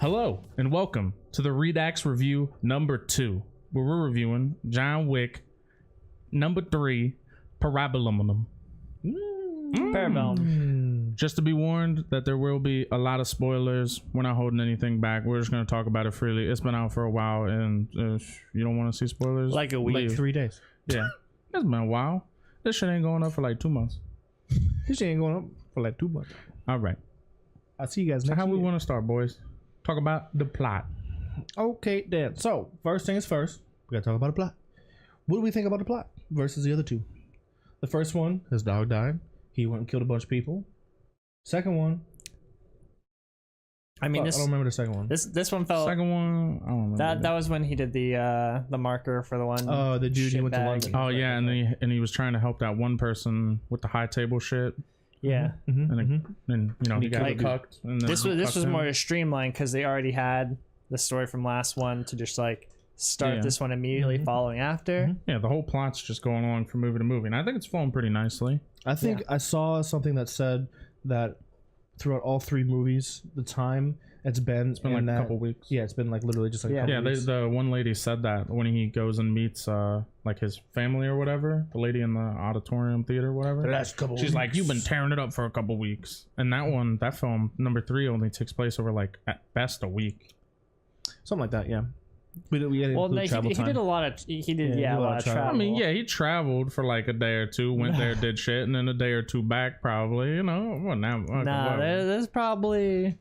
Hello and welcome to the Redacts review number 2, where we're reviewing John Wick number 3, Parabellum. Parabellum. Just to be warned that there will be a lot of spoilers. We're not holding anything back. We're just going to talk about it freely. It's been out for a while, and if you don't want to see spoilers, Like a week. leave. Like 3 days. Yeah, it's been a while. This shit ain't going up for like 2 months. This shit ain't going up for like 2 months. All right. I'll see you guys So next how we year. want to start, boys? Talk about the plot. Okay, then. So, first thing is first. We gotta talk about the plot. What do we think about the plot versus the other two? The first one, his dog died. He went and killed a bunch of people. Second one, I mean, I this don't remember the second one. this one felt Second one, I don't know. that was when he did the marker for the one. The dude he went to shitbag. London. Oh yeah, and he was trying to help that one person with the high table shit, Yeah, Mhm, and, mhm. and you know he got Like, cucked. And then this he was cucked him. more streamlined because they already had the story from last one to just like start Yeah. this one immediately Mhm. following after. Mhm. Yeah, the whole plot's just going along from movie to movie, and I think it's flowing pretty nicely. I think I saw something that said that throughout all 3 movies, the time it's been It's been in like that, a couple weeks. Yeah, it's been like literally just like a Yeah. couple Yeah, weeks. the one lady said that when he goes and meets like his family or whatever, the lady in the auditorium theater or whatever. The last couple She's like, weeks. you've been tearing it up for a couple weeks, and that film number 3 only takes place over like at best a week. Something like that, yeah. We had to Well, include no, he travel did time. a lot of he did a lot of travel. I mean, yeah, he traveled for like a day or two, went there, did shit, and then a day or two back, probably. You know, well, now, Nah, there's probably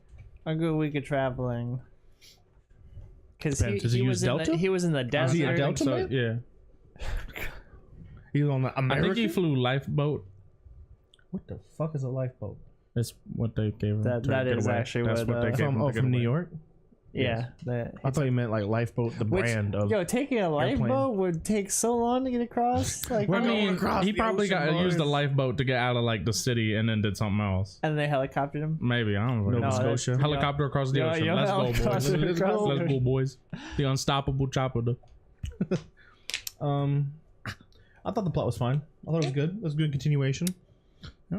a good week of traveling. Because Depends. Does he use Delta? He was in the desert. he a Delta? So, man? yeah, He was on the I American. think he flew lifeboat. What the fuck is a lifeboat? That's what they gave him. That- to that get is away. actually That's what, they gave him to get From New away. York. Yeah. I thought you meant like lifeboat, the Which, brand of. yo, taking a lifeboat would take so long to get across. Like, I We're going mean, across he the probably ocean, got used the boys. lifeboat to get out of like the city and then did something else. and they helicoptered him. Maybe I don't know. Nova Scotia. Helicopter across the Yo, ocean. yo, Let's go, boys. helicopter Let's across go. the Let's go, boys. The unstoppable chopper. I thought the plot was fine. I thought it was good. It was a good continuation.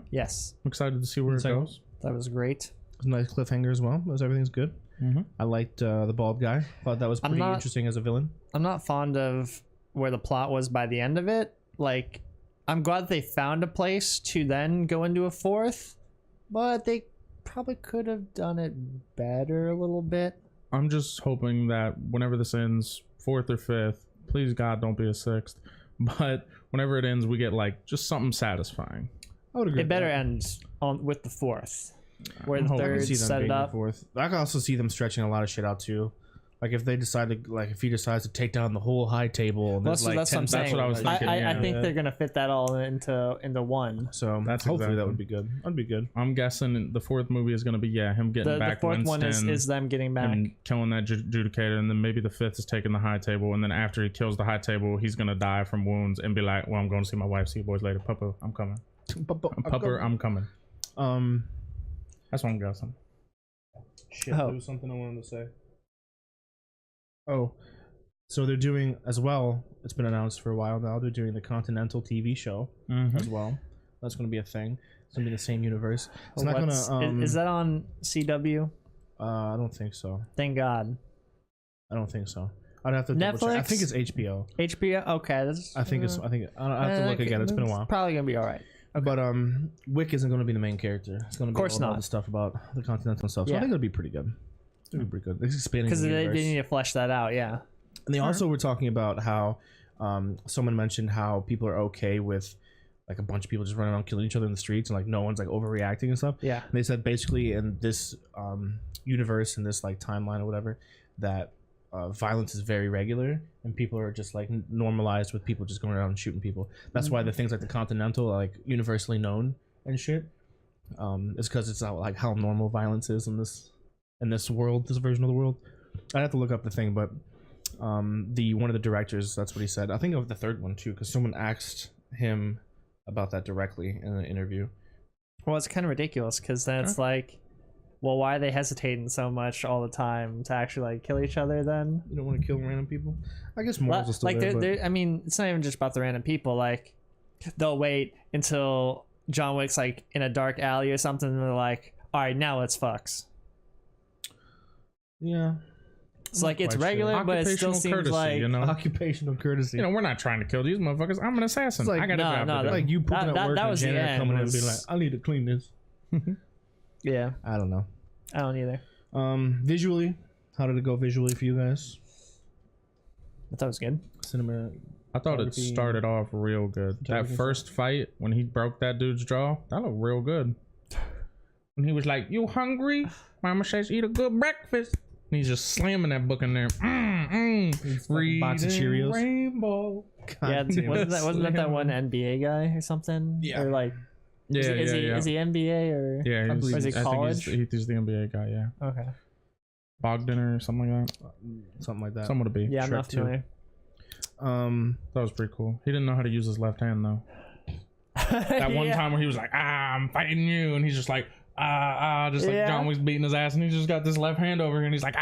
Yes, I'm excited to see where it Second. goes. that was great. It was a nice cliffhanger as well. Everything's good. Mm-hmm. I liked the bald guy. Thought that was I'm pretty not- interesting as a villain. I'm not fond of where the plot was by the end of it. Like, I'm glad they found a place to then go into a fourth, but they probably could have done it better a little bit. I'm just hoping that whenever this ends, 4th or 5th, please God don't be a 6th, but whenever it ends, we get like just something satisfying. I would agree. It with better that. end on with the fourth, where I'm the hoping. I can third see them set being it the up. fourth. I can also see them stretching a lot of shit out too. Like if they decide to, like if he decides to take down the whole high table, and Well, there's so like that's what 10 I'm saying. That's what I was thinking, I yeah. think they're gonna fit that all into one. So That's hopefully exactly. that would be good. That'd be good. I'm guessing the 4th movie is going to be him getting The back fourth one Winston is them getting back. and killing that judicator, and then maybe the 5th is taking the high table, and then after he kills the high table, he's going to die from wounds and be like, well, I'm going to see my wife. See you boys later. Papa, I'm coming. Pupper, I'm coming. That's what I'm guessing. Shit, Oh. there was something I wanted to say. Oh, so they're doing as well. It's been announced for a while now. They're doing the Continental TV show Mhm. as well. That's going to be a thing. It's going to be the same universe. It's not going What's- to. is that on CW? I don't think so. Thank God. I don't think so. I'd have to double check. I Netflix? think it's HBO. HBO. Okay, that's. I think it's. I think I have to look again. It's been a while. Probably gonna be all right. But Wick isn't going to be the main character. It's going to be course all about not. the stuff about the Continental stuff. So I Yeah. think it'll be pretty good. It'll be pretty good. It's expanding Because the they universe. need to flesh that out. Yeah. And they also were talking about how someone mentioned how people are okay with like a bunch of people just running around killing each other in the streets and like no one's like overreacting and stuff. Yeah. And they said basically in this universe, in this like timeline or whatever, that violence is very regular and people are just like normalized with people just going around and shooting people. That's why the things like the Continental are like universally known and shit. It's because it's like how normal violence is in this world, this version of the world. I'd have to look up the thing, but one of the directors, that's what he said. I think of the third one too, because someone asked him about that directly in an interview. Well, it's kind of ridiculous because then it's like, well, why are they hesitating so much all the time to actually like kill each other? Then You don't want to kill random people. I guess morals are still like there, but they're I mean, it's not even just about the random people. Like they'll wait until John Wick's like in a dark alley or something, and they're like, all right, now let's fucks. Yeah. It's like it's Quite sure. regular, but it still Occupational seems courtesy, like you know. Occupational courtesy. You know, we're not trying to kill these motherfuckers. I'm an assassin. It's like, I got a job to do. like you pooping at work that and was the janitor end, coming in and be was- like, I need to clean this. yeah. I don't know. I don't either. Visually, how did it go visually for you guys? I thought it was good. Cinema. I thought it Photography. started off real good. That Photography first fight when he broke that dude's jaw, that looked real good. And he was like, "You hungry? Mama says eat a good breakfast." And he's just slamming that book in there. Box of Cheerios. Rainbow. Yeah, damn wasn't it. that one NBA guy or something? Yeah. Or like, Yeah, is he NBA or? Yeah, I believe is he I think college? he's the NBA guy. Yeah, Okay. Bogdan or something like that. Something like that. Someone to be. Yeah, I'm Shrek not 2. familiar. That was pretty cool. He didn't know how to use his left hand though. That one time where he was like, I'm fighting you, and he's just like, just like John Wick's beating his ass, and he's just got this left hand over here, and he's like,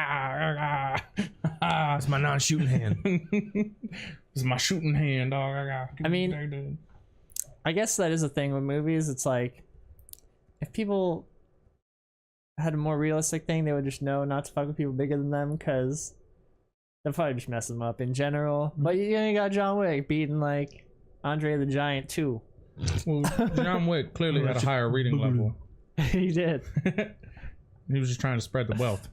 It's my non-shooting hand. This is my shooting hand, dog. I mean, I guess that is a thing with movies. It's like, if people had a more realistic thing, they would just know not to fuck with people bigger than them, because they'll probably just mess them up in general. But you ain't got John Wick beating like Andre the Giant too. Well, John Wick clearly had a higher reading level. He did. He was just trying to spread the wealth.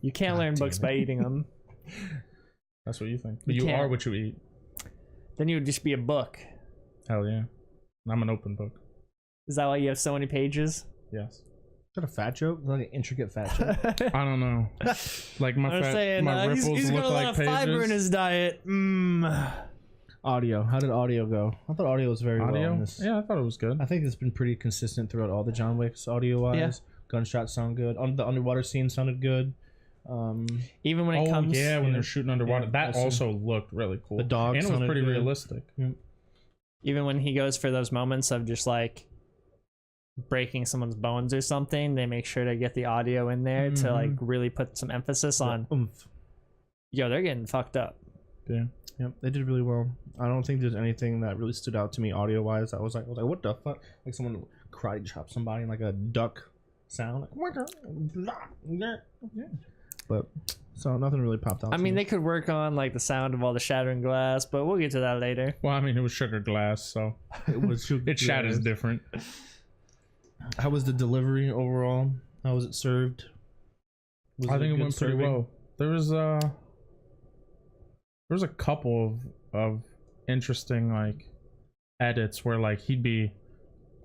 You can't learn books by eating them. That's what you think. But You you can't. are what you eat. Then you would just be a book. Hell yeah. I'm an open book. Is that why you have so many pages? Yes. Is that a fat joke? Like an intricate fat joke? I don't know. Like my I'm saying, my ripples he's look got a lot like of pages. fiber in his diet. Audio. How did audio go? I thought audio was very well Audio? in this. Yeah, I thought it was good. I think it's been pretty consistent throughout all the John Wicks audio-wise. Yeah. Gunshots sound good. The underwater scene sounded good. Even when it comes, yeah, when yeah. they're shooting underwater, Yeah, that awesome. also looked really cool. The dog and it was sounded pretty good. realistic. even when he goes for those moments of just like breaking someone's bones or something, they make sure to get the audio in there to like really put some emphasis on, Oomph. yo, they're getting fucked up. Yeah. Yep, they did really well. I don't think there's anything that really stood out to me audio-wise. I was like, what the fuck? Like someone karate chopped somebody in like a duck sound. Like, yeah. But so nothing really popped out. I to mean, me. they could work on like the sound of all the shattering glass, but we'll get to that later. Well, I mean, it was sugar glass, so it was it shatters different. How was the delivery overall? How was it served? I think it good went pretty serving? well. There was a couple of interesting like edits where like he'd be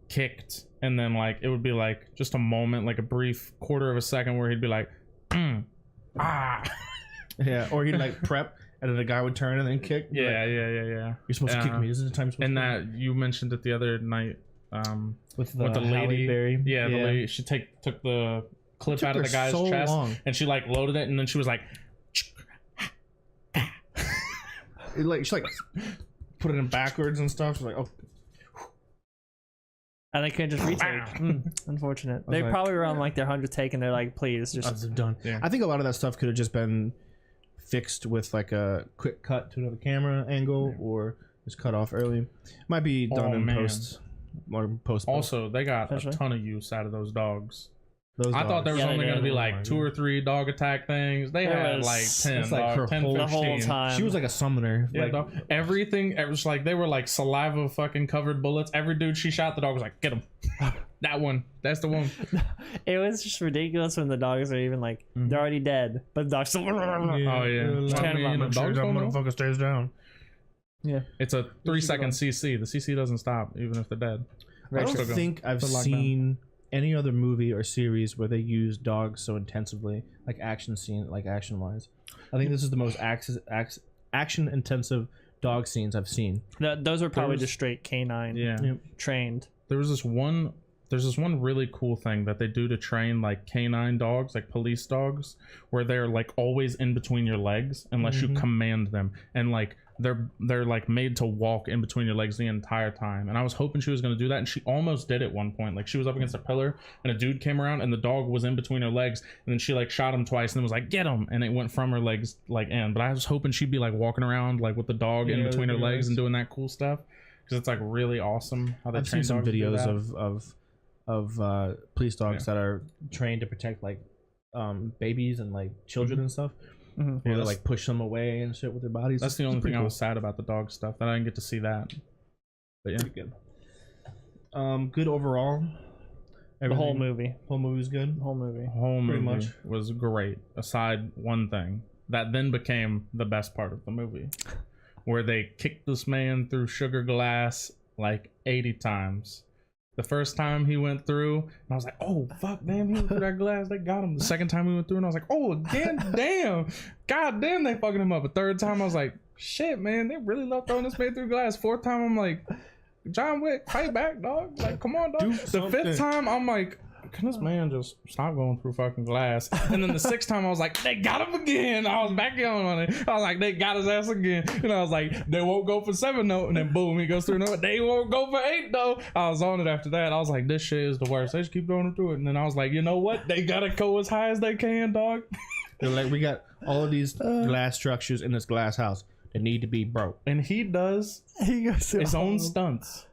kicked and then like it would be like just a moment, like a brief quarter of a second where he'd be like Yeah, or he'd like prep and then the guy would turn and then kick. yeah, Like, yeah. You're supposed to kick me. This is the time you're supposed And to that you mentioned it the other night with the lady. Halle Berry. Yeah, the lady, she took the clip out of the guy's so chest long. and she like loaded it and then she was like She put it in backwards and stuff. She's like, oh, And they couldn't just retake. Unfortunate. They like- probably were on like their 100th take and they're like, please just. I'm done. Yeah. I think a lot of that stuff could have just been fixed with like a quick cut to another camera angle or just cut off early. Might be done in man. post or post. Also, they got a Especially. ton of use out of those dogs. Those I thought there was Yeah, they only going to did. be like 2 or 3 dog attack things. They There had was- like 10, it's like her dog, 10, whole- The 15. whole time. She was like a summoner. Yeah, like, dog. Everything, it was like they were like saliva fucking covered bullets. Every dude she shot, the dog was like, get him. That one. That's the one. It was just ridiculous when the dogs are even like, they're already dead, but the dogs still. Oh, yeah. Just I kind of mean, like- the dogs don't know. motherfucker stays down. Yeah. It's a 3-second CC. The CC doesn't stop even if they're dead. I don't Still going. think I've Still locked seen any other movie or series where they use dogs so intensively, like action wise. I think this is the most action intensive dog scenes I've seen. Those were probably was- just straight canine Yeah. trained. There's this one really cool thing that they do to train like canine dogs, like police dogs, where they're like always in between your legs unless you command them, and like they're like made to walk in between your legs the entire time. And I was hoping she was going to do that, and she almost did at one point. Like she was up against a pillar and a dude came around and the dog was in between her legs, and then she like shot him twice and then was like, get him, and it went from her legs like in. But I was hoping she'd be like walking around like with the dog in between her legs and doing that cool stuff, because it's like really awesome how they I've train seen some dogs to do videos that. of police dogs that are trained to protect like babies and like children and stuff. Mm-hmm. Where they like push them away and shit with their bodies. That's the only thing I was sad about the dog stuff, that I didn't get to see that. But yeah, pretty good. Good overall. The whole movie. Whole movie was good. The whole movie. Whole movie much. was great. Aside one thing that then became the best part of the movie, where they kicked this man through sugar glass like 80 times. The first time he went through, and I was like, "Oh fuck, damn, he went through that glass. They got him." The second time he went through, and I was like, "Oh again, damn, god damn, they fucking him up." A third time, I was like, "Shit, man, they really love throwing this man through glass." Fourth time, I'm like, "John Wick, fight back, dog! Like, come on, dog." The fifth time, I'm like, "Can this man just stop going through fucking glass?" And then the sixth time, I was like, "They got him again." I was back on it. I was like, "They got his ass again." And I was like, "They won't go for 7 though." And then boom, he goes through no. They won't go for 8 though. I was on it after that. I was like, "This shit is the worst." They just keep throwing him through it. And then I was like, "You know what? They gotta go as high as they can, dog." They're like, "We got all of these glass structures in this glass house that need to be broke." And he does his own stunts.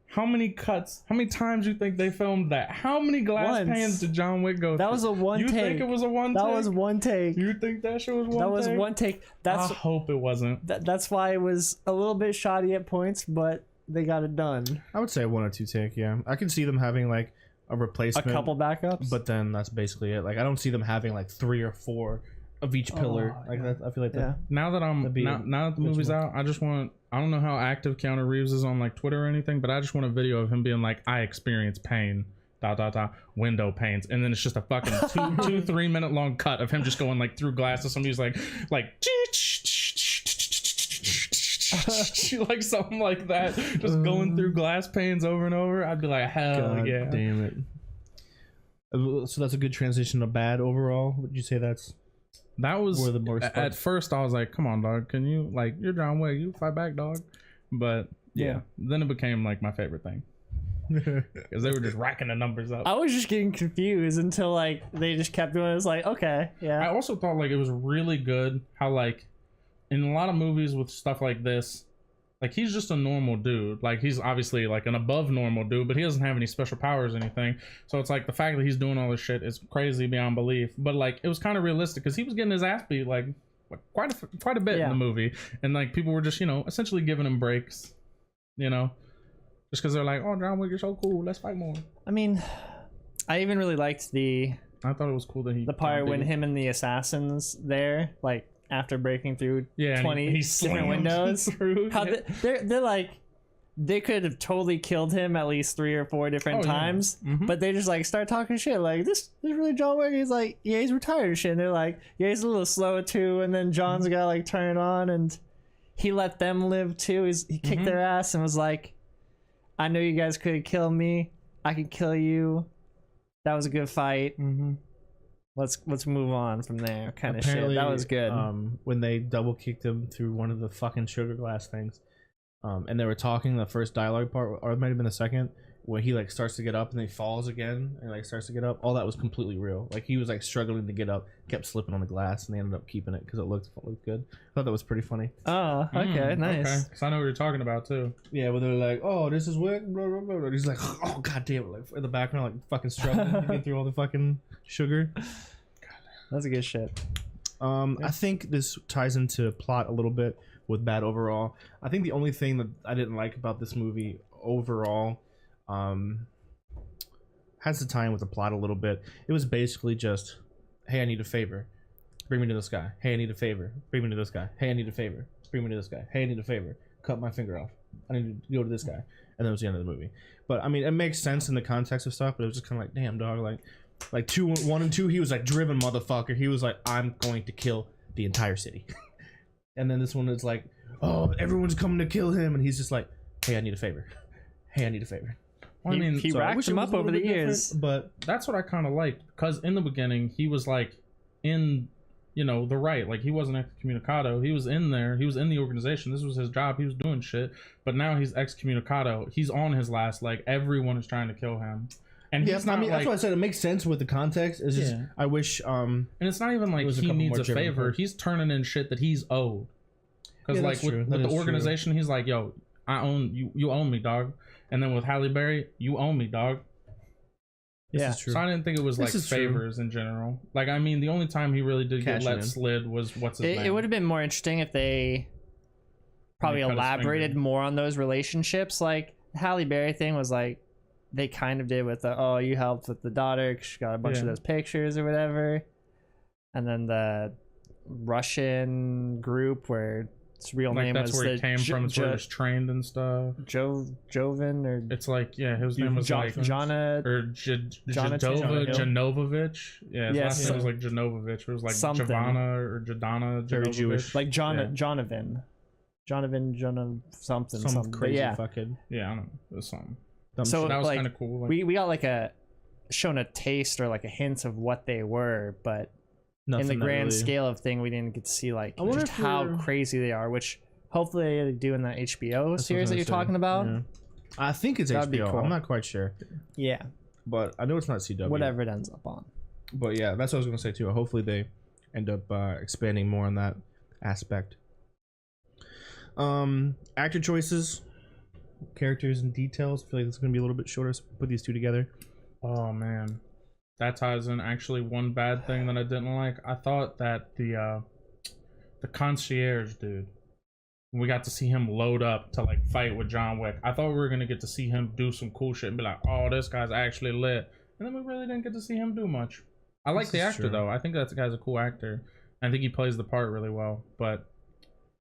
How many cuts? How many times you think they filmed that? How many glass pans did John Wick go through? That was a one take. You think it was a one take? That was one take. You think that shit was one take? That was one take. I hope it wasn't. That's why it was a little bit shoddy at points, but they got it done. I would say 1 or 2 take, yeah. I can see them having like a replacement. A couple backups. But then that's basically it. Like I don't see them having like 3 or 4 of each pillar. Like that, I feel like that. Now that now that the movie's out, I just want, I don't know how active Keanu Reeves is on like Twitter or anything, but I just want a video of him being like, "I experience pain, ... window panes," and then it's just a fucking 2-3 minute long cut of him just going like through glass, and somebody's like like something like that, just going through glass panes over and over. I'd be like, hell God yeah, damn it. So that's a good transition to bad overall. Would you say that was the more at first I was like, "Come on, dog, can you, like, you're John Wick, you fight back, dog." But yeah, then it became like my favorite thing, because they were just racking the numbers up. I was just getting confused until like they just kept doing it. It was like, okay, yeah. I also thought like it was really good how like in a lot of movies with stuff like this, like he's just a normal dude. Like he's obviously like an above normal dude, but he doesn't have any special powers or anything. So it's like the fact that he's doing all this shit is crazy beyond belief. But like it was kind of realistic because he was getting his ass beat like quite a bit in the movie, and like people were just, you know, essentially giving him breaks, you know, just because they're like, "Oh, John Wick, you're so cool, let's fight more." I mean, I even really liked I thought it was cool that the part when him and the assassins there, like after breaking through 20 different windows, how they're like, they could have totally killed him at least 3 or 4 different times, but they just like start talking shit like, this really John Wick? He's like, yeah, he's retired and shit. And they're like, yeah, he's a little slow too. And then John's got like turn it on, and he let them live too. He kicked their ass and was like, "I know you guys could kill me, I could kill you. That was a good fight. Let's move on from there," kind of shit. That was good. When they double kicked him through one of the fucking sugar glass things, and they were talking, the first dialogue part, or it might have been the second, when he like starts to get up and then he falls again and like starts to get up. All that was completely real. Like he was like struggling to get up, kept slipping on the glass, and they ended up keeping it because it looked good. I thought that was pretty funny. Oh, okay, nice. Okay. Cause I know what you're talking about too. Yeah, where they're like, "Oh, this is Wick," blah, blah, blah. And he's like, "Oh god damn it!" Like in the background, like fucking struggling to get through all the fucking sugar. That's a good shit. I think this ties into plot a little bit with bad overall. I think the only thing that I didn't like about this movie overall has to tie in with the plot a little bit. It was basically just, "Hey, I need a favor, bring me to this guy. Hey, I need a favor, bring me to this guy. Hey, I need a favor, bring me to this guy. Hey, I need a favor, cut my finger off. I need to go to this guy." And that was the end of the movie. But I mean, it makes sense in the context of stuff, but it was just kind of like, damn, dog, like 1 and 2, he was like driven motherfucker. He was like, "I'm going to kill the entire city." And then this one is like, "Oh, everyone's coming to kill him," and he's just like, "Hey, I need a favor. Hey, I need a favor." Well, I mean, he racked him up over the years, but that's what I kind of liked, because in the beginning he was like in, you know, the right, like he wasn't excommunicado, he was in there, he was in the organization, this was his job, he was doing shit. But now he's excommunicado, he's on his last leg, everyone is trying to kill him. And he's not, I mean, that's why I said it makes sense with the context. It's just, I wish and it's not even like he needs a favor, he's turning in shit that he's owed. Because like with the organization, he's like, "Yo, I own you, you own me, dog." And then with Halle Berry, "You own me, dog." Yeah. This is true. So I didn't think it was like This is true. favors in general. Like, I mean, the only time he really did get Cashing let in. slid was what's his name? It would have been more interesting if they probably cut his elaborated finger. more on those relationships. Like the Halle Berry thing was like they kind of did with the you helped with the daughter 'cause she got a bunch of Yeah. those pictures or whatever, and then the Russian group where its real like name that's was where he the came from. It's where he was trained and stuff. Joven or It's like, yeah, his name was like Jana. or Jonathan Hill. Janovovich. Yeah, his Yeah, last name was like Janovovich. It was like something. Javana or Jadana. Very Janovovich. Jewish. Like Yeah. Jonathan, something. Some But crazy yeah. fucking Yeah, I don't know. It was something. dumb So, shit. That was like, kind of cool. Like, we got like shown a taste or like a hint of what they were, but Nothing in the that grand really- scale of thing, we didn't get to see like I wonder just if how we're- crazy they are. Which hopefully they do in that HBO That's what I series was that gonna you're say. talking about. Yeah. I think it's That'd be HBO. cool. I'm not quite sure, Yeah, but I know it's not CW. whatever it ends up on. But yeah, that's what I was gonna say too. Hopefully they end up expanding more on that aspect. Actor choices, characters, and details. I feel like it's gonna be a little bit shorter. So put these two together. oh man, that ties in actually one bad thing that I didn't like. I thought that the concierge dude, we got to see him load up to like fight with John Wick. I thought we were gonna get to see him do some cool shit and be like, oh, this guy's actually lit. And then we really didn't get to see him do much. I like This the is actor true. though. I think that guy's a cool actor. I think he plays the part really well. But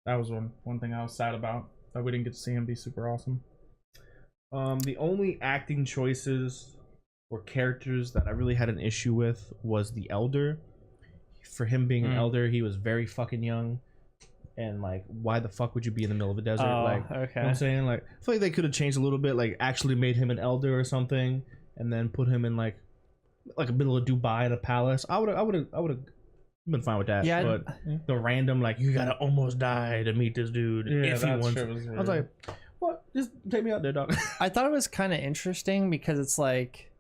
that was one thing I was sad about, that we didn't get to see him be super awesome. The only acting choices or characters that I really had an issue with was the elder. For him being an elder, he was very fucking young. And like, why the fuck would you be in the middle of the desert? Like, you know what I'm saying? Like, I feel like they could have changed a little bit, like actually made him an elder or something, and then put him in like a middle of Dubai at a palace. I would have been fine with that. Yeah, but the random like, you gotta almost die to meet this dude if he that wants. shit was I was weird. like, what? Just take me out there, dog. I thought it was kind of interesting because it's like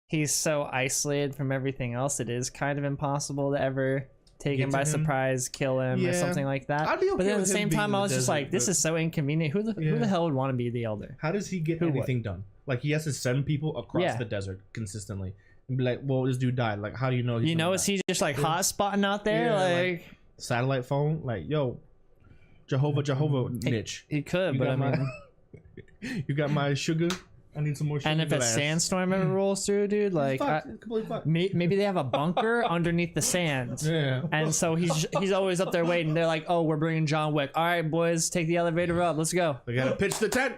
he's so isolated from everything else. It is kind of impossible to ever take Get him to by him? surprise, kill him, or Yeah. something like that. I'd be okay But then at the with him same being time, in I the was just desert, like, this but- is so inconvenient. Who Yeah. the hell would want to be the elder? How does he get Who would? anything done? Like, he has to send people across Yeah. the desert consistently and be like, well, this dude died. Like, how do you know he's You know, gonna is die? he just like hot spotting out there? Yeah, like Satellite phone? Like, yo, Jehovah niche. he could, You but got I mean, you got my sugar? I need some more sugar. and if a glass. sandstorm ever rolls through, dude, like Fuck, it's completely fucked. maybe they have a bunker underneath the sand. Yeah. And so he's always up there waiting. They're like, "Oh, we're bringing John Wick. All right, boys, take the elevator up. Let's go." We gotta pitch the tent.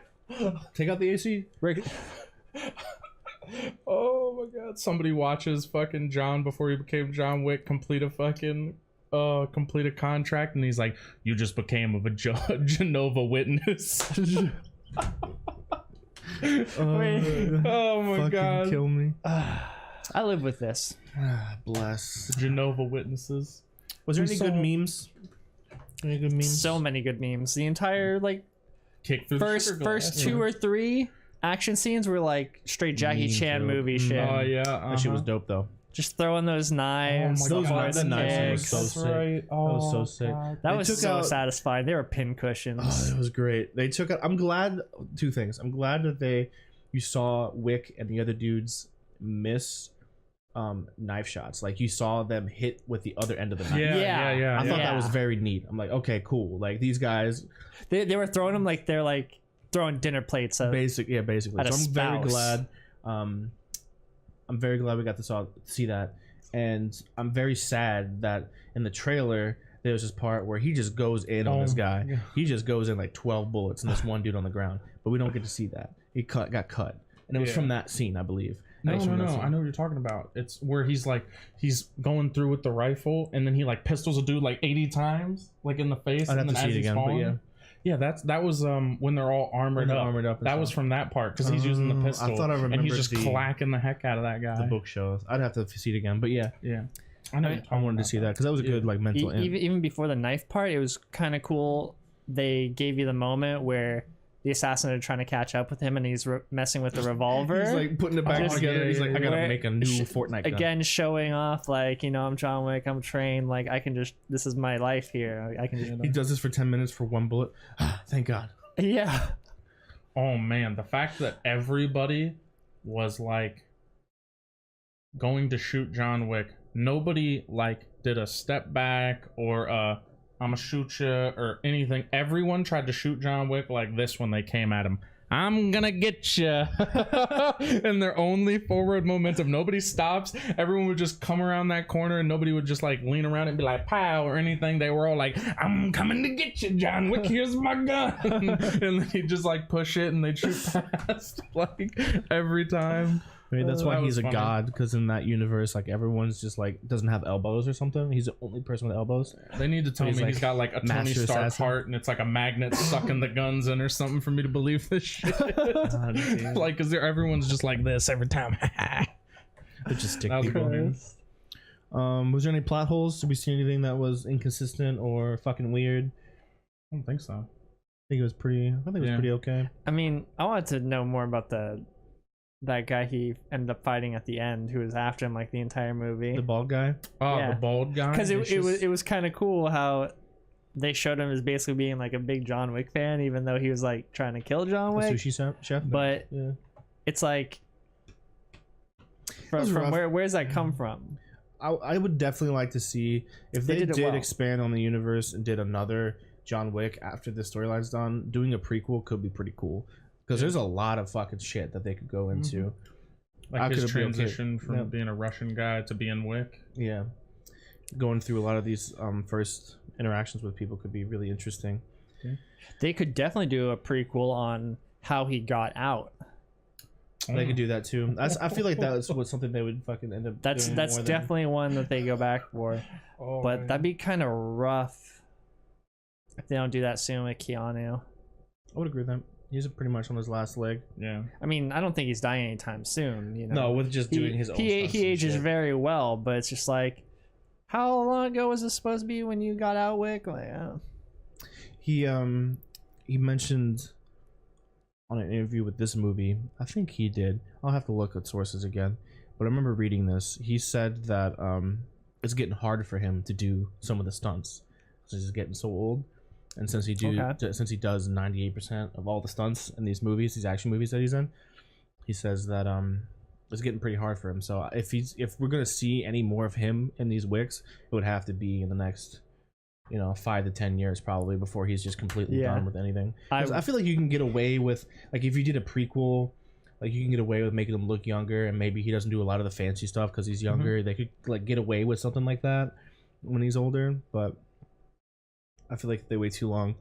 Take out the AC. Rick, Oh my god! Somebody watches fucking John before he became John Wick complete a contract, and he's like, "You just became a Genova witness." Oh my Fucking god! kill me. I live with this. Bless. Genova witnesses. Was there We any good saw- memes? Any good memes? So many good memes. The entire like Kick through the sugar first glass. 2 or 3 action scenes were like straight Jackie Meme Chan dope. movie shit. Oh yeah, That shit was dope though. Just throwing those knives. Oh my Those god, knives- that knife scene was kicks. so That's sick. right. That was so Oh, sick. God. That They was took so out- satisfying. They were pin cushions. Oh, it was great. They took out. I'm glad. Two things. I'm glad that you saw Wick and the other dudes miss knife shots. Like, you saw them hit with the other end of the knife. Yeah. I thought Yeah. that was very neat. I'm like, okay, cool. Like, these guys, They were throwing them like they're like throwing dinner plates at basically. At a So I'm very spouse. glad. I'm very glad we got to see that, and I'm very sad that in the trailer there was this part where he just goes in on this guy. yeah. He just goes in like 12 bullets and this one dude on the ground, but we don't get to see that. He got cut, and it was Yeah. from that scene, I believe. That No, was no, from that no. scene. I know what you're talking about. It's where he's going through with the rifle, and then he like pistols a dude like 80 times, like in the face. I'd have and to then see as it he's again, but falling- yeah. Yeah, that was when they're all armored up. Armored up and That was stuff. from that part because he's using the Oh, I pistol. thought I and he's remembered just the- clacking the heck out of that guy. The book shows. I'd have to see it again, but yeah, Yeah, I know. I wanted to see that because that was a good like mental. even before the knife part. It was kind of cool. They gave you the moment where the assassin are trying to catch up with him, and he's messing with the revolver. He's like putting it back Oh, together. yeah, He's like, yeah, I gotta yeah. make a new Fortnite gun. Again, showing off like, I'm John Wick, I'm trained, like I can just, this is my life here. I can just, He does this for 10 minutes for one bullet. Thank God. yeah. Oh man, the fact that everybody was like going to shoot John Wick, nobody like did a step back or I'ma shoot you or anything. Everyone tried to shoot John Wick like this when they came at him. I'm gonna get you. And their only forward momentum. Nobody stops. Everyone would just come around that corner and nobody would just like lean around and be like pow or anything. They were all like, I'm coming to get you, John Wick. Here's my gun. And then he'd just like push it and they'd shoot past like every time. Maybe that's why That he's was a funny. god, because in that universe, like everyone's just like doesn't have elbows or something. He's the only person with elbows. They need to tell me He's, like, he's got like a Tony master Stark assassin. heart and it's like a magnet sucking the guns in or something for me to believe this shit. Like, cause everyone's just like this every time. They just stick That was people in. funny. Was there any plot holes? Did we see anything that was inconsistent or fucking weird? I don't think so. I think it was pretty okay. I mean, I wanted to know more about that guy he ended up fighting at the end, who was after him like the entire movie. The bald guy. Oh, Yeah. the bald guy. Because It's it just- was kind of cool how they showed him as basically being like a big John Wick fan, even though he was like trying to kill John The Wick. sushi chef. But yeah. it's like was from rough. where's that come from? I would definitely like to see if They they did it did well. expand on the universe and did another John Wick after the storyline's done. Doing a prequel could be pretty cool because there's a lot of fucking shit that they could go into. I like his could've been okay. transition from Yeah. being a Russian guy to being Wick. Yeah, going through a lot of these first interactions with people could be really interesting. They could definitely do a prequel on how he got out. They could do that too. I feel like that was something they would fucking end up. That's doing that's more than- definitely one that they go back for. Oh, But man. that'd be kind of rough if they don't do that soon with Keanu. I would agree with that. He's pretty much on his last leg. Yeah. I mean, I don't think he's dying anytime soon. You know, No, with just doing his own he stunts and ages shit. very well, but it's just like, how long ago was this supposed to be when you got out, Wick? Like, He mentioned on an interview with this movie, I think he did. I'll have to look at sources again, but I remember reading this. He said that it's getting hard for him to do some of the stunts since he's getting so old, and since he does 98% of all the stunts in these movies, these action movies that he's in, he says that it's getting pretty hard for him. So if we're gonna see any more of him in these Wicks, it would have to be in the next 5 to 10 years probably before he's just completely Yeah. done with anything. I feel like you can get away with, like, if you did a prequel, like, you can get away with making him look younger, and maybe he doesn't do a lot of the fancy stuff because he's younger. They could like get away with something like that when he's older, but I feel like if they wait too long,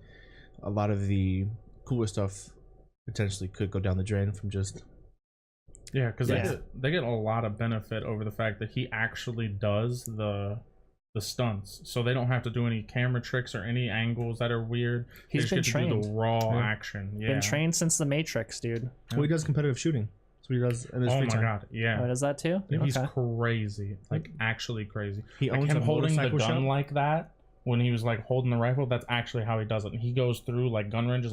a lot of the cooler stuff potentially could go down the drain from just Yeah, because Yeah. they get a lot of benefit over the fact that he actually does the stunts, so they don't have to do any camera tricks or any angles that are weird. They He's just been get to do the trained. raw Yeah. action. Yeah. been trained since the Matrix, dude. well, he does competitive shooting. That's what he does in his Oh free my time. god, yeah. Oh, does that too? Yeah, he's Okay. crazy, like actually crazy. He Like owns him a holding the motorcycle gun shop. like that when he was like holding the rifle. That's actually how he does it. And he goes through like gun ranges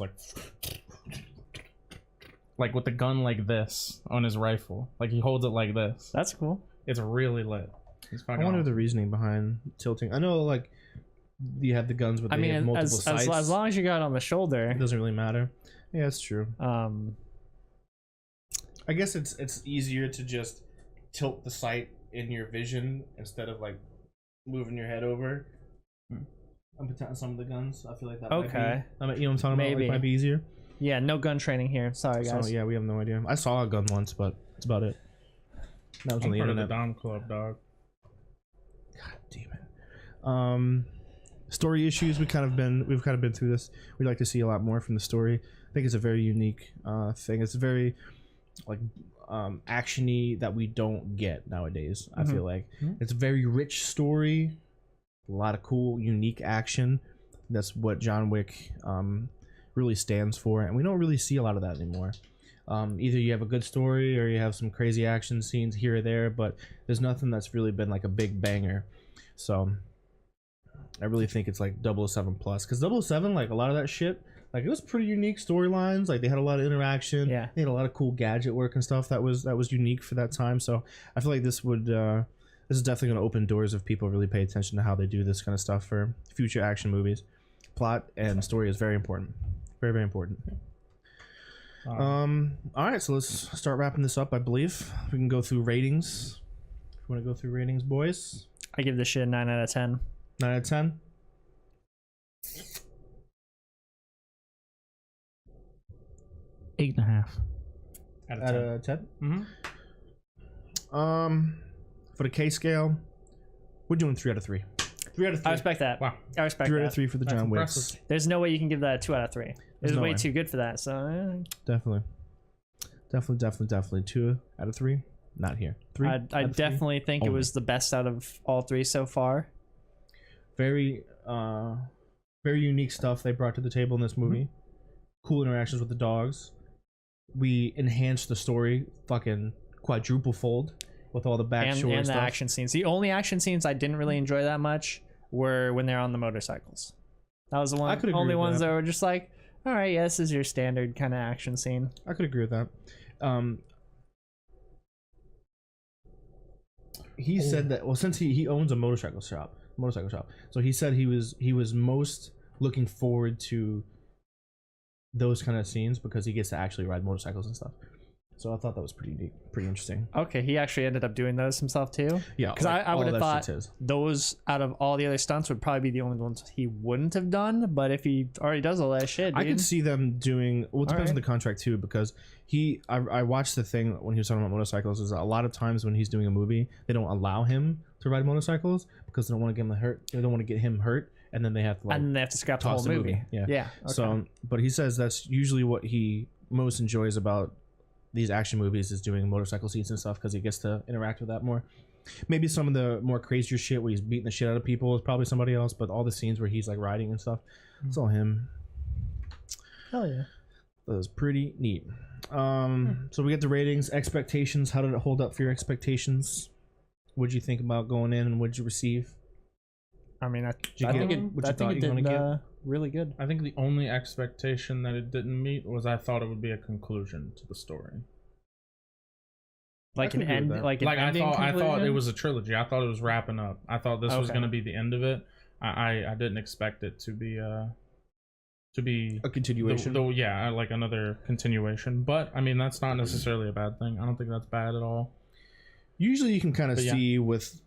like with the gun like this on his rifle. Like he holds it like this. That's cool. It's really lit. He's I fucking wonder awesome. the reasoning behind tilting. I know, like, you have the guns with I they have mean, multiple sights. as long as you got it on the It shoulder, doesn't really matter. Yeah, it's true. I guess it's easier to just tilt the sight in your vision instead of like moving your head over. On some of the guns, I feel like that. Okay. Might be, you know what I'm talking about? Maybe. Like, might be easier. yeah, no gun training here. Sorry, guys. So yeah, we have no idea. I saw a gun once, but that's about it. That was I'm on the part of the internet. Dom Club, dog. Damn it. Story issues. We've kind of been through this. We'd like to see a lot more from the story. I think it's a very unique thing. It's very like actiony that we don't get nowadays. I feel like it's a very rich story, a lot of cool, unique action. That's what John Wick really stands for, and we don't really see a lot of that anymore. Either you have a good story or you have some crazy action scenes here or there, but there's nothing that's really been like a big banger. So I really think it's like 007 plus, because 007, like a lot of that shit, like it was pretty unique storylines. Like they had a lot of interaction. Yeah. They had a lot of cool gadget work and stuff that was unique for that time. So I feel like this is definitely going to open doors if people really pay attention to how they do this kind of stuff for future action movies. Plot and story is very important. Very, very important. All right, so let's start wrapping this up. I believe we can go through ratings. Want to go through ratings, boys? I give this shit a 9 out of 10. 9 out of 10. 8.5 Out of 10. Mm-hmm. For the K scale, we're doing 3 out of 3. 3 out of 3. I respect that. Wow. I respect 3 that. out of 3 for the That's John Wicks. impressive. There's no way you can give that a 2 out of 3. It's no way way. too good for that. So Definitely. 2 out of 3. Not here. 3. I definitely think it was the best out of all 3 so far. Very unique stuff they brought to the table in this movie. Cool interactions with the dogs. We enhanced the story fucking quadruple fold with all the backstory And the stuff. action scenes. The only action scenes I didn't really enjoy that much were when they're on the motorcycles. That was the I could agree only with ones that. that were just like, all right, yeah, this is your standard kind of action scene. I could agree with that. He said that since he owns a motorcycle shop, so he said he was most looking forward to those kind of scenes because he gets to actually ride motorcycles and stuff. So I thought that was pretty neat, pretty interesting. Okay, he actually ended up doing those himself too. Yeah, because I would have thought those out of all the other stunts would probably be the only ones he wouldn't have done. But if he already does all that shit, dude. I could see them doing. Well, it depends on the contract too, because I watched the thing when he was talking about motorcycles. Is a lot of times when he's doing a movie, they don't allow him to ride motorcycles because they don't want to get him hurt. They don't want to get him hurt, and then they have to and they have to scrap the whole movie. Yeah. Okay. So, but he says that's usually what he most enjoys about these action movies is doing motorcycle scenes and stuff because he gets to interact with that more. Maybe some of the more crazier shit where he's beating the shit out of people is probably somebody else, but all the scenes where he's like riding and stuff, it's all him. Hell yeah. That was pretty neat. So we get the ratings, expectations. How did it hold up for your expectations? What'd you think about going in and what'd you receive? I mean, I you think get it, what you I thought think it you were did gonna really good. I think the only expectation that it didn't meet was I thought it would be a conclusion to the story. Like an could agree with end, that. like an Like I ending thought it conclusion? was a trilogy. I thought it was wrapping up. I thought this was Okay. going to be the end of it. I didn't expect it to be A continuation. yeah, like another continuation. But I mean, that's not necessarily a bad thing. I don't think that's bad at all. Usually you can kind of But yeah. see with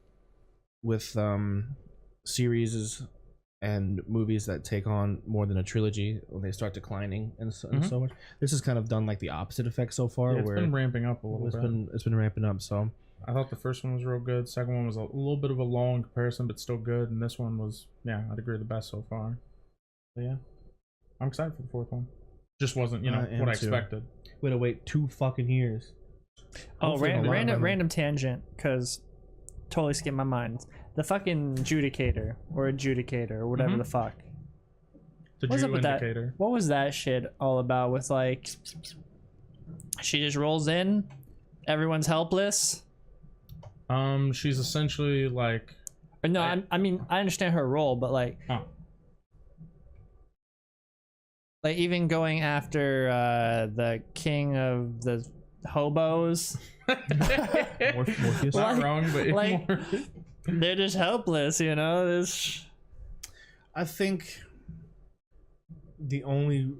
series and movies that take on more than a trilogy when they start declining and so much. This has kind of done like the opposite effect so far, Yeah, it's where been ramping up a little it's bit. been ramping up. So I thought the first one was real good. Second one was a little bit of a lull in comparison, but still good. And this one was, yeah, I'd agree, the best so far. But yeah, I'm excited for the fourth one. Just wasn't, I am what I too. expected. we had to wait 2 fucking years. Oh, Hopefully a lot of them- random tangent, because totally skipped my mind. The fucking adjudicator or whatever the fuck. The What's up Jew with that? indicator. What was that shit all about? With like, she just rolls in, everyone's helpless. She's essentially like, Or no, I mean I understand her role, but like, like even going after the king of the hobos. Morpheus. not wrong, but like, they're just helpless, you know. This. I think the only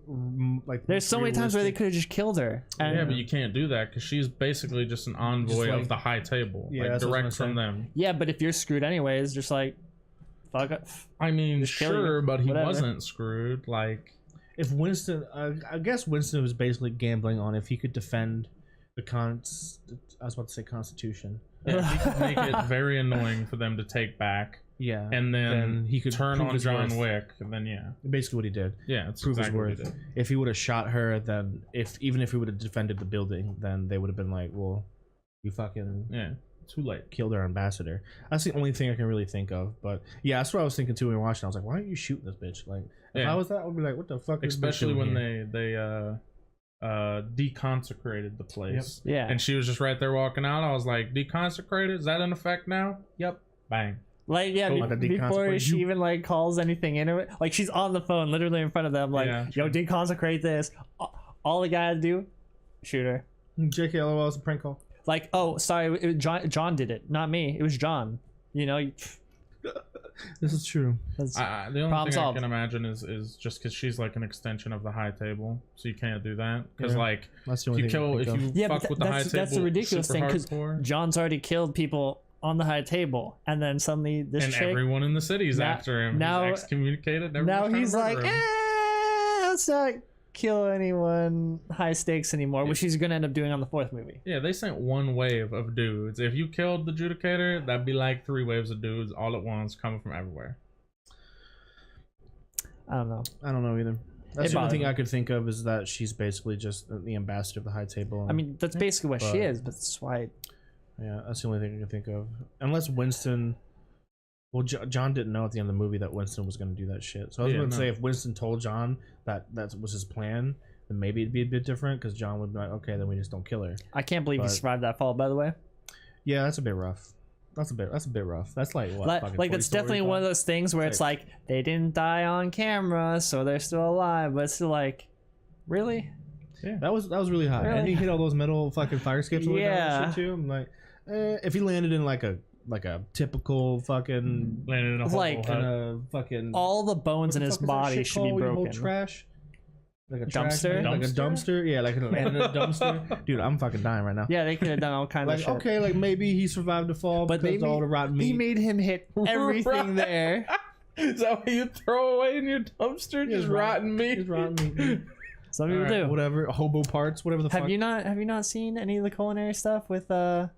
like There's so many times where they realistic- could have just killed her. And yeah, but you can't do that because she's basically just an envoy Just like- of the high table, Yeah, like that's what I direct was from gonna them. yeah, but if you're screwed anyways, just like, fuck it. I mean, Just kill sure, you. but he Whatever. wasn't screwed. Like, if Winston, I guess Winston was basically gambling on if he could defend the I was about to say Constitution. yeah, he could make it very annoying for them to take back, Yeah, and then he could turn prove on his John worth. Wick, and then yeah, Basically, what he did. yeah, it's Prove his exactly what he worth. did. If he would have shot her, then even if he would have defended the building, then they would have been like, "Well, you fucking Yeah, too late. killed our ambassador." That's the only thing I can really think of. But yeah, that's what I was thinking too when we watched it. I was like, "Why aren't you shooting this bitch?" Like, if Yeah. I was that, I would be like, "What the fuck?" is this bitch Especially doing when here?" they deconsecrated the place. Yeah. And she was just right there walking out. I was like, deconsecrated? Is that in effect now? Yep. Bang. Like, yeah, Like a before deconsecrate she you. even like calls anything into it, like she's on the phone, literally in front of them, like, Yeah, yo, deconsecrate this. All the guy had to do, shoot her. JK LOL is a prank call. Like, oh, sorry, John did it, not me. It was John. You know, This is true. that's, The only Problem thing solved. I can imagine is just because she's like an extension of the high table, so you can't do that. Because Yeah. like, That's the if only you thing I kill, can if think of. you yeah, fuck but with the high that's table, the ridiculous super thing because hardcore. John's already killed people on the high table, and then suddenly this and chick, everyone in the city's Now- after him. now- He's excommunicated. now Everyone's he's trying to like, murder him. let's not kill anyone high stakes anymore, which he's gonna end up doing on the 4th movie. Yeah, they sent one wave of dudes. If you killed the Judicator, that'd be like 3 waves of dudes all at once coming from everywhere. I don't know. I don't know either. That's It the only thing bothered I could think of is that she's basically just the ambassador of the high table. I mean, that's basically what she But- is, but that's why. yeah, that's the only thing I can think of. Unless Winston. Well, John didn't know at the end of the movie that Winston was going to do that shit. So I was going to say if Winston told John that was his plan, then maybe it'd be a bit different because John would be like, okay, then we just don't kill her. I can't believe he But- survived that fall. By the way, Yeah, that's a bit rough. That's a bit rough. That's like what? like that's definitely one of those things where it's like they didn't die on camera, so they're still alive. But it's still like, really? Yeah, that was really high. Really? And he hit all those metal fucking fire escapes. Yeah. And shit too. I'm like, if he landed in like a typical fucking Landed in a Like- horrible kind hut. of fucking All the bones in his body should be broken. Trash. Like a Dumpster? like a dumpster. Yeah, like a dumpster. Dude, I'm fucking dying right now. Yeah, they could have done all kinds Like of shit. okay, like maybe he survived the fall, But because they of all the rotten meat. He made him hit everything there. Is that what you throw away in your dumpster? Just rotten meat? Just rotten meat. Some people do. Whatever, hobo parts, whatever the fuck. Have you not seen any of the culinary stuff with that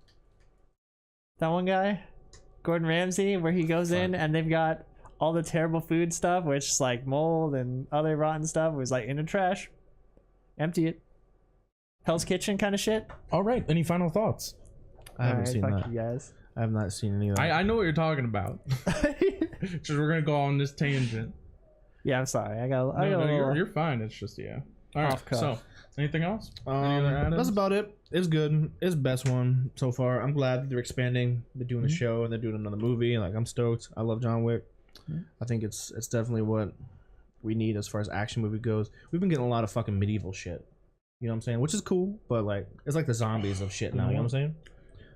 one guy, Gordon Ramsay, where he goes in and they've got all the terrible food stuff, which is like mold and other rotten stuff, was like in the trash. Empty it. Hell's Kitchen kind of shit. All right. Any final thoughts? I haven't Alright, seen fuck that. you guys. I have not seen any of that. I know what you're talking about. Just we're gonna go on this tangent. Yeah, I'm sorry. I got a No, little you're fine. It's just All right. off cuff. So, anything else? Any other add-ins? That's about it. It's good. It's the best one so far. I'm glad that they're expanding. They're doing a show and they're doing another movie. Like I'm stoked. I love John Wick. I think it's definitely what we need as far as action movie goes. We've been getting a lot of fucking medieval shit. You know what I'm saying? Which is cool, but like it's like the zombies of shit now. You know what I'm saying?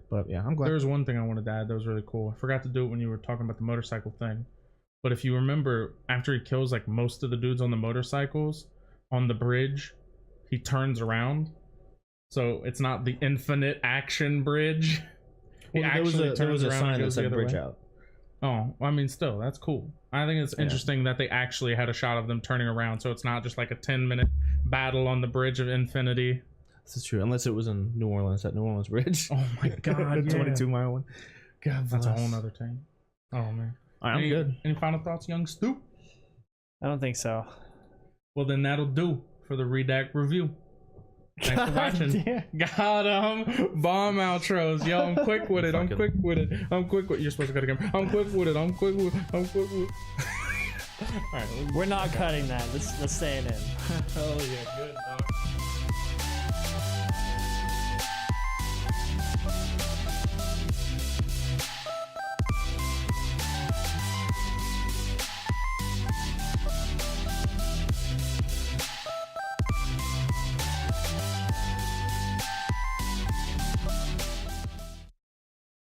But yeah, I'm glad. There was one thing I wanted to add that was really cool. I forgot to do it when you were talking about the motorcycle thing. But if you remember, after he kills like most of the dudes on the motorcycles on the bridge, he turns around. So it's not the infinite action bridge. He Well, actually there was a turns around sign and that goes the said other bridge way. out. Oh, I mean, still, that's cool. I think it's interesting that they actually had a shot of them turning around, so it's not just like a 10-minute battle on the bridge of infinity. This is true, unless it was in New Orleans, that New Orleans Bridge. Oh my god, The 22-mile one. God, That's a bless. whole nother thing. Oh man. All right, I'm good. Any final thoughts, young Stu? I don't think so. Well, then that'll do for the Redact review. Thanks for watching. damn. Got 'em. Bomb outros. Yo, I'm quick with it. I'm quick with it. I'm quick with it. You're supposed to cut again. I'm quick with it. I'm quick with it. I'm quick with it. All right. We're not cutting that. Let's stay in. Oh, yeah. Good.